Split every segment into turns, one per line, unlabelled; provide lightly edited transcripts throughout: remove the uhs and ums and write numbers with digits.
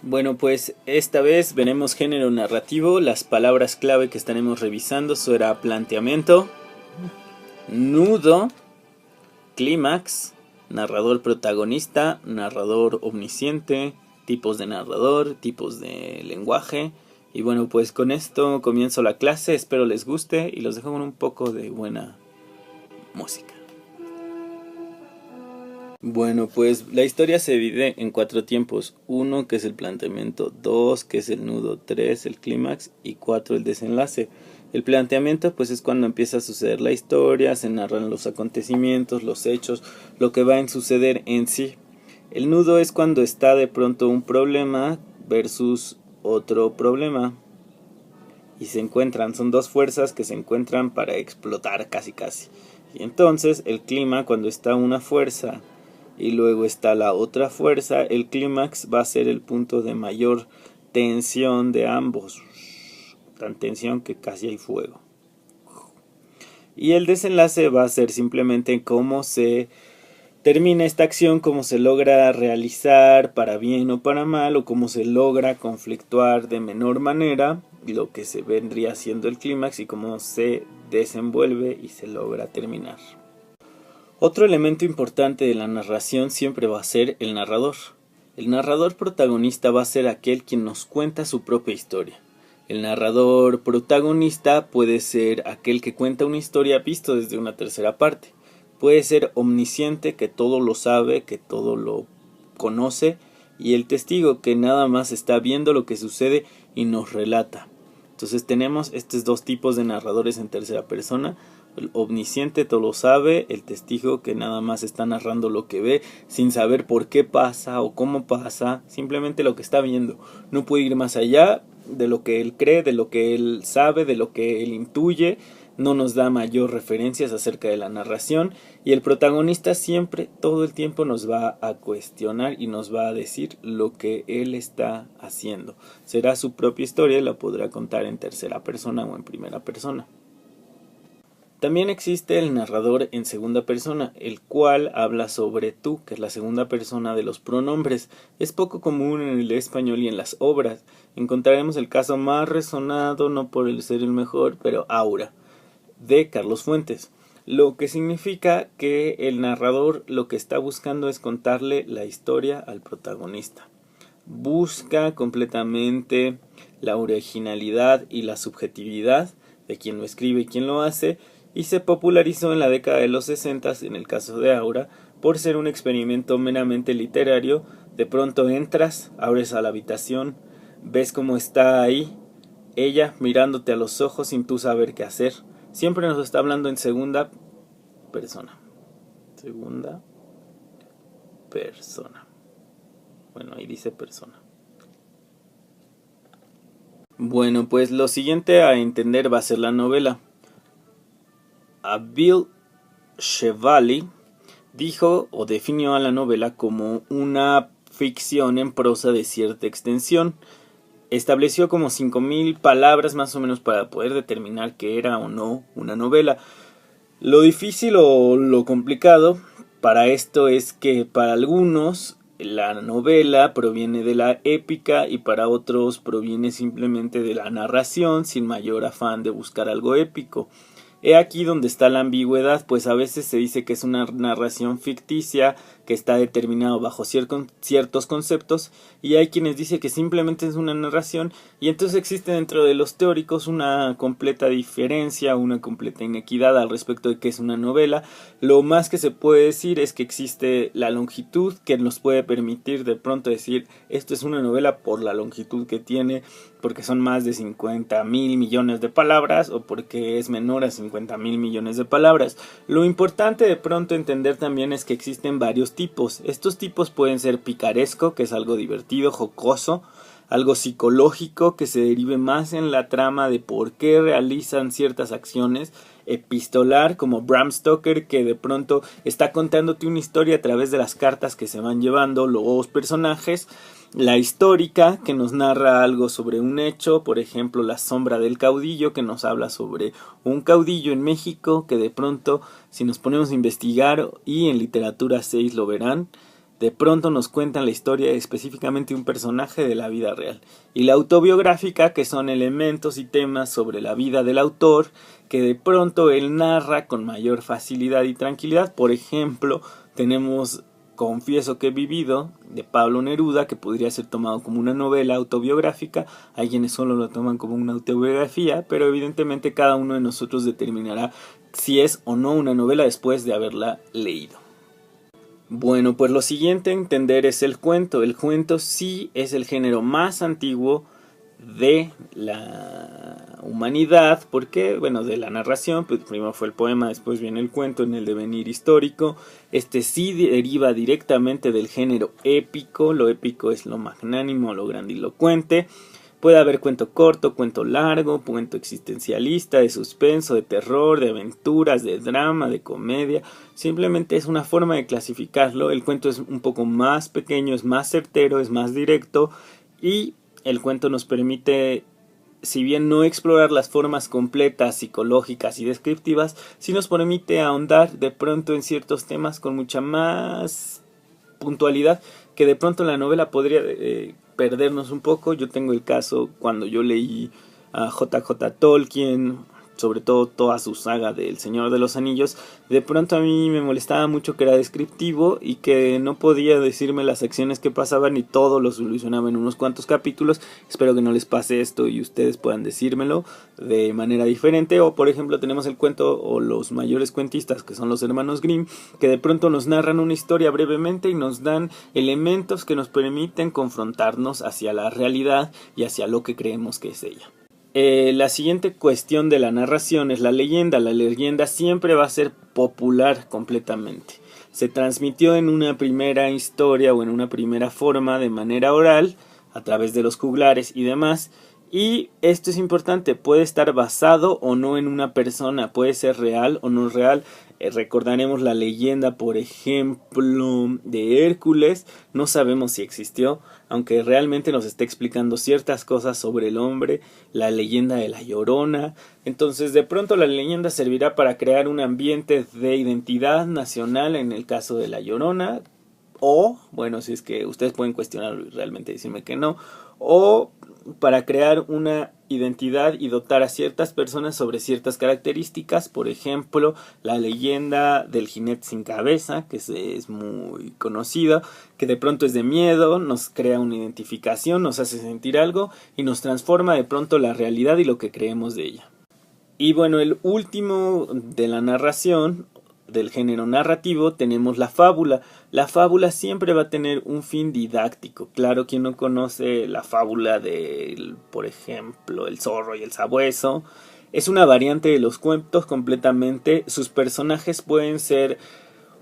Bueno, pues esta vez veremos género narrativo. Las palabras clave que estaremos revisando será planteamiento, nudo, clímax, narrador protagonista, narrador omnisciente, tipos de narrador, tipos de lenguaje. Y bueno, pues con esto comienzo la clase, espero les guste y los dejo con un poco de buena música. Bueno, pues la historia se divide en 4 tiempos. 1 que es el planteamiento, 2 que es el nudo, 3 el clímax y 4 el desenlace. El planteamiento pues es cuando empieza a suceder la historia, se narran los acontecimientos, los hechos, lo que va a suceder en sí. El nudo es cuando está de pronto un problema versus otro problema y se encuentran, son dos fuerzas que se encuentran para explotar casi. Y entonces el clima, cuando está una fuerza y luego está la otra fuerza, el clímax va a ser el punto de mayor tensión de ambos, tan tensión que casi hay fuego. Y el desenlace va a ser simplemente cómo se termina esta acción, cómo se logra realizar para bien o para mal, o cómo se logra conflictuar de menor manera lo que se vendría siendo el clímax y cómo se desenvuelve y se logra terminar. Otro elemento importante de la narración siempre va a ser el narrador. El narrador protagonista va a ser aquel quien nos cuenta su propia historia. El narrador protagonista puede ser aquel que cuenta una historia visto desde una tercera parte. Puede ser omnisciente, que todo lo sabe, que todo lo conoce, y el testigo que nada más está viendo lo que sucede y nos relata. Entonces tenemos estos dos tipos de narradores en tercera persona. El omnisciente todo lo sabe, el testigo que nada más está narrando lo que ve sin saber por qué pasa o cómo pasa, simplemente lo que está viendo. No puede ir más allá de lo que él cree, de lo que él sabe, de lo que él intuye. No nos da mayor referencias acerca de la narración y el protagonista siempre, todo el tiempo nos va a cuestionar y nos va a decir lo que él está haciendo. Será su propia historia y la podrá contar en tercera persona o en primera persona. También existe el narrador en segunda persona, el cual habla sobre tú, que es la segunda persona de los pronombres. Es poco común en el español y en las obras. Encontraremos el caso más resonado, no por el ser el mejor, pero Aura, de Carlos Fuentes. Lo que significa que el narrador lo que está buscando es contarle la historia al protagonista. Busca completamente la originalidad y la subjetividad de quien lo escribe y quien lo hace, y se popularizó en la década de los 60 en el caso de Aura por ser un experimento meramente literario. De pronto entras, abres a la habitación, ves cómo está ahí ella mirándote a los ojos sin tú saber qué hacer. Siempre nos está hablando en segunda persona. Segunda persona. Bueno, ahí dice persona. Bueno, pues lo siguiente a entender va a ser la novela. Bill Chevalier dijo o definió a la novela como una ficción en prosa de cierta extensión. Estableció como 5000 palabras más o menos para poder determinar qué era o no una novela. Lo difícil o lo complicado para esto es que para algunos la novela proviene de la épica y para otros proviene simplemente de la narración sin mayor afán de buscar algo épico. He aquí donde está la ambigüedad, pues a veces se dice que es una narración ficticia que está determinado bajo ciertos conceptos, y hay quienes dicen que simplemente es una narración, y entonces existe dentro de los teóricos una completa diferencia, una completa inequidad al respecto de qué es una novela. Lo más que se puede decir es que existe la longitud que nos puede permitir de pronto decir esto es una novela por la longitud que tiene, porque son más de 50,000 millones de palabras o porque es menor a 50,000 millones de palabras. Lo importante de pronto entender también es que existen varios tipos. Estos tipos pueden ser picaresco, que es algo divertido, jocoso, algo psicológico que se derive más en la trama de por qué realizan ciertas acciones, epistolar como Bram Stoker, que de pronto está contándote una historia a través de las cartas que se van llevando los personajes. La histórica, que nos narra algo sobre un hecho, por ejemplo La sombra del caudillo, que nos habla sobre un caudillo en México que de pronto, si nos ponemos a investigar, y en literatura 6 lo verán, de pronto nos cuentan la historia específicamente de un personaje de la vida real. Y la autobiográfica, que son elementos y temas sobre la vida del autor, que de pronto él narra con mayor facilidad y tranquilidad. Por ejemplo, tenemos Confieso que he vivido, de Pablo Neruda, que podría ser tomado como una novela autobiográfica. Hay quienes solo lo toman como una autobiografía, pero evidentemente cada uno de nosotros determinará si es o no una novela después de haberla leído. Bueno, pues lo siguiente a entender es el cuento. El cuento sí es el género más antiguo de la humanidad, porque, bueno, de la narración, pues primero fue el poema, después viene el cuento en el devenir histórico. Este sí deriva directamente del género épico. Lo épico es lo magnánimo, lo grandilocuente. Puede haber cuento corto, cuento largo, cuento existencialista, de suspenso, de terror, de aventuras, de drama, de comedia. Simplemente es una forma de clasificarlo. El cuento es un poco más pequeño, es más certero, es más directo, y el cuento nos permite, si bien no explorar las formas completas, psicológicas y descriptivas, sí nos permite ahondar de pronto en ciertos temas con mucha más puntualidad, que de pronto en la novela podría perdernos un poco. Yo tengo el caso cuando yo leí a J.J. Tolkien, sobre todo toda su saga del Señor de los Anillos. De pronto a mí me molestaba mucho que era descriptivo y que no podía decirme las acciones que pasaban y todo lo solucionaba en unos cuantos capítulos. Espero que no les pase esto y ustedes puedan decírmelo de manera diferente. O por ejemplo tenemos el cuento o los mayores cuentistas, que son los hermanos Grimm, que de pronto nos narran una historia brevemente y nos dan elementos que nos permiten confrontarnos hacia la realidad y hacia lo que creemos que es ella. La siguiente cuestión de la narración es la leyenda. La leyenda siempre va a ser popular completamente. Se transmitió en una primera historia o en una primera forma de manera oral, a través de los juglares y demás. Y esto es importante, puede estar basado o no en una persona, puede ser real o no real. Recordaremos la leyenda, por ejemplo, de Hércules. No sabemos si existió, aunque realmente nos está explicando ciertas cosas sobre el hombre. La leyenda de la Llorona. Entonces, de pronto la leyenda servirá para crear un ambiente de identidad nacional en el caso de la Llorona. O, bueno, si es que ustedes pueden cuestionarlo y realmente decirme que no. O para crear una identidad y dotar a ciertas personas sobre ciertas características. Por ejemplo, la leyenda del jinete sin cabeza, que es muy conocida, que de pronto es de miedo, nos crea una identificación, nos hace sentir algo y nos transforma de pronto la realidad y lo que creemos de ella. Y bueno, el último de la narración, del género narrativo, tenemos la fábula. La fábula siempre va a tener un fin didáctico. Claro, quien no conoce la fábula de, por ejemplo, el zorro y el sabueso, es una variante de los cuentos completamente. Sus personajes pueden ser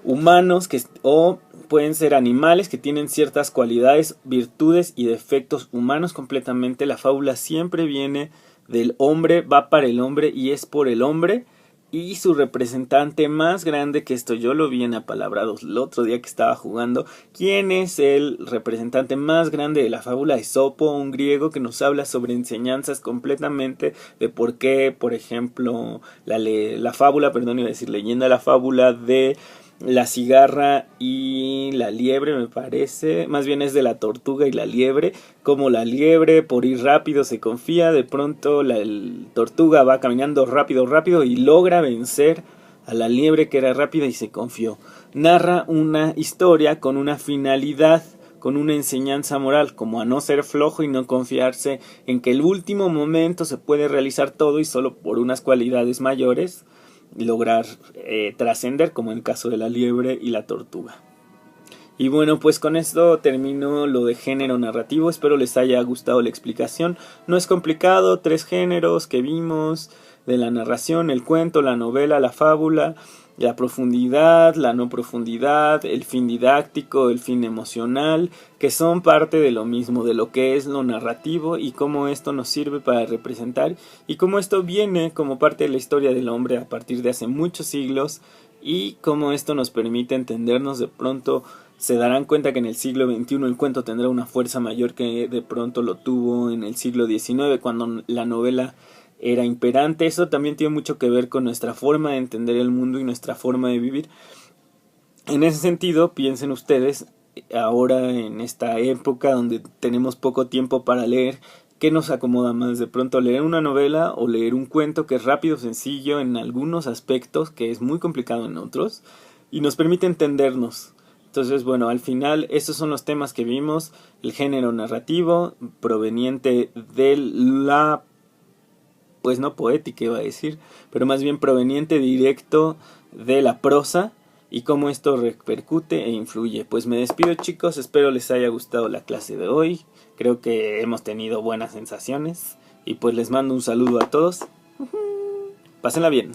humanos o pueden ser animales que tienen ciertas cualidades, virtudes y defectos humanos completamente. La fábula siempre viene del hombre, va para el hombre y es por el hombre. Y su representante más grande, que esto yo lo vi en Apalabrados el otro día que estaba jugando. ¿Quién es el representante más grande de la fábula? Esopo, un griego que nos habla sobre enseñanzas completamente de por qué, por ejemplo, la fábula, perdón, iba a decir leyenda, la fábula de la cigarra y la liebre, me parece, más bien es de la tortuga y la liebre. Como la liebre por ir rápido se confía, de pronto la tortuga va caminando rápido y logra vencer a la liebre que era rápida y se confió. Narra una historia con una finalidad, con una enseñanza moral, como a no ser flojo y no confiarse en que el último momento se puede realizar todo y solo por unas cualidades mayores lograr trascender, como en el caso de la liebre y la tortuga. Y bueno, pues con esto termino lo de género narrativo. Espero les haya gustado la explicación. No es complicado, 3 géneros que vimos de la narración: el cuento, la novela, la fábula, la profundidad, la no profundidad, el fin didáctico, el fin emocional, que son parte de lo mismo, de lo que es lo narrativo y cómo esto nos sirve para representar y cómo esto viene como parte de la historia del hombre a partir de hace muchos siglos y cómo esto nos permite entendernos. De pronto se darán cuenta que en el siglo XXI el cuento tendrá una fuerza mayor que de pronto lo tuvo en el siglo XIX, cuando la novela era imperante. Eso también tiene mucho que ver con nuestra forma de entender el mundo y nuestra forma de vivir. En ese sentido, piensen ustedes ahora en esta época donde tenemos poco tiempo para leer, ¿qué nos acomoda más? De pronto leer una novela o leer un cuento que es rápido, sencillo en algunos aspectos, que es muy complicado en otros, y nos permite entendernos. Entonces, bueno, al final estos son los temas que vimos: el género narrativo proveniente de la, pues no poética iba a decir, pero más bien proveniente directo de la prosa, y cómo esto repercute e influye. Pues me despido, chicos, espero les haya gustado la clase de hoy, creo que hemos tenido buenas sensaciones, y pues les mando un saludo a todos, pásenla bien.